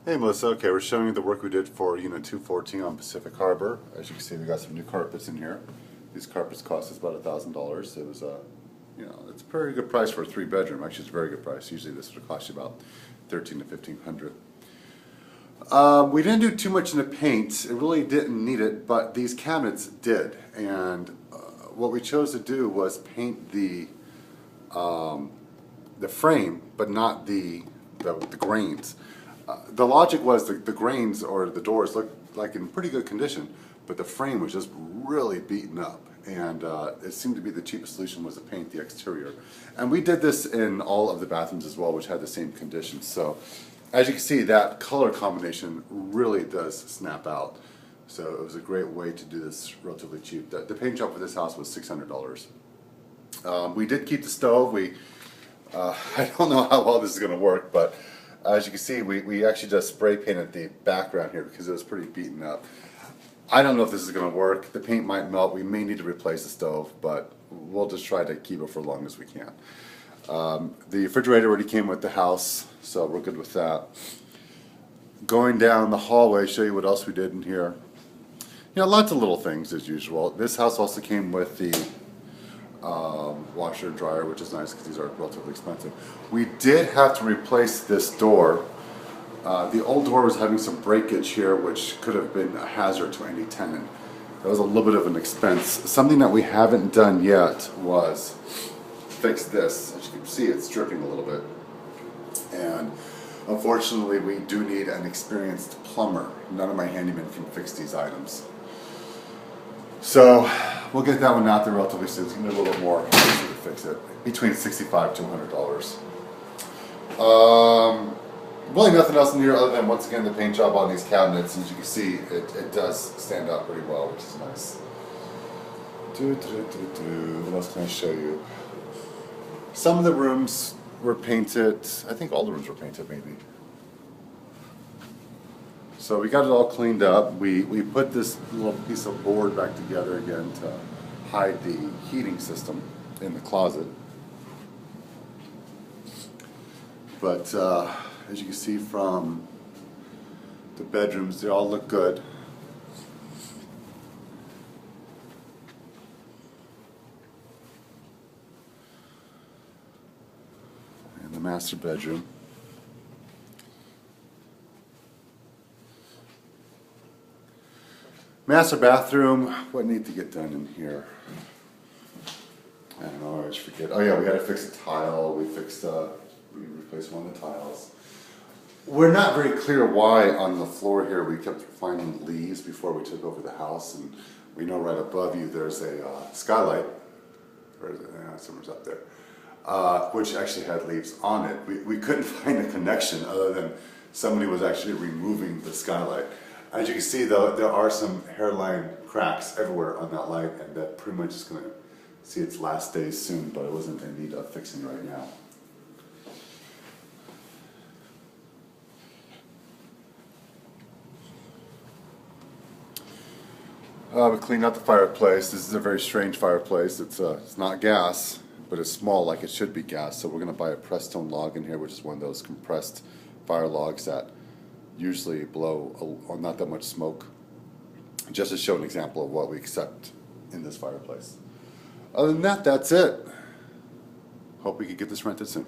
Hey Melissa, okay, we're showing you the work we did for Unit 214 on Pacific Harbor. As you can see, we got some new carpets in here. These carpets cost us about $1,000. It was it's a very good price for a 3-bedroom. Actually, it's a very good price. Usually this would cost you about $1,300 to $1,500. We didn't do too much in the paint. It really didn't need it, but these cabinets did. And what we chose to do was paint the frame, but not the grains. The logic was the grains or the doors looked like in pretty good condition, but the frame was just really beaten up, and it seemed to be the cheapest solution was to paint the exterior. And we did this in all of the bathrooms as well, which had the same conditions. So as you can see, that color combination really does snap out. So it was a great way to do this relatively cheap. The paint job for this house was $600. We did keep the stove. I don't know how well this is going to work, but as you can see, we actually just spray painted the background here because it was pretty beaten up. I don't know if this is going to work. The paint might melt. We may need to replace the stove, but we'll just try to keep it for as long as we can. The refrigerator already came with the house, so we're good with that. Going down the hallway, show you what else we did in here. Lots of little things as usual. This house also came with the washer and dryer, which is nice because these are relatively expensive. We did have to replace this door. The old door was having some breakage here, which could have been a hazard to any tenant. That was a little bit of an expense. Something that we haven't done yet was fix this. As you can see, it's dripping a little bit. And unfortunately, we do need an experienced plumber. None of my handymen can fix these items. So we'll get that one out there relatively soon. It's going to be a little bit more to fix it, between $65 to $100. Really nothing else in here other than, once again, the paint job on these cabinets. As you can see, it does stand out pretty well, which is nice. What else can I show you? Some of the rooms were painted. I think all the rooms were painted, maybe. So we got it all cleaned up. We put this little piece of board back together again to hide the heating system in the closet. But as you can see from the bedrooms, they all look good. And the master bedroom. Master bathroom, what needs to get done in here? I don't know, I always forget. Oh yeah, we had to fix a tile. We replaced one of the tiles. We're not very clear why on the floor here we kept finding leaves before we took over the house, and we know right above you there's a skylight. Where is it? Yeah, somewhere's up there. Which actually had leaves on it. We couldn't find a connection other than somebody was actually removing the skylight. As you can see, though, there are some hairline cracks everywhere on that light, and that pretty much is going to see its last days soon, but it wasn't in need of fixing right now. We cleaned out the fireplace. This is a very strange fireplace. It's not gas, but it's small like it should be gas, so we're going to buy a Prestone log in here, which is one of those compressed fire logs that usually blow not that much smoke, just to show an example of what we accept in this fireplace. Other than that, that's it. Hope we can get this rented soon.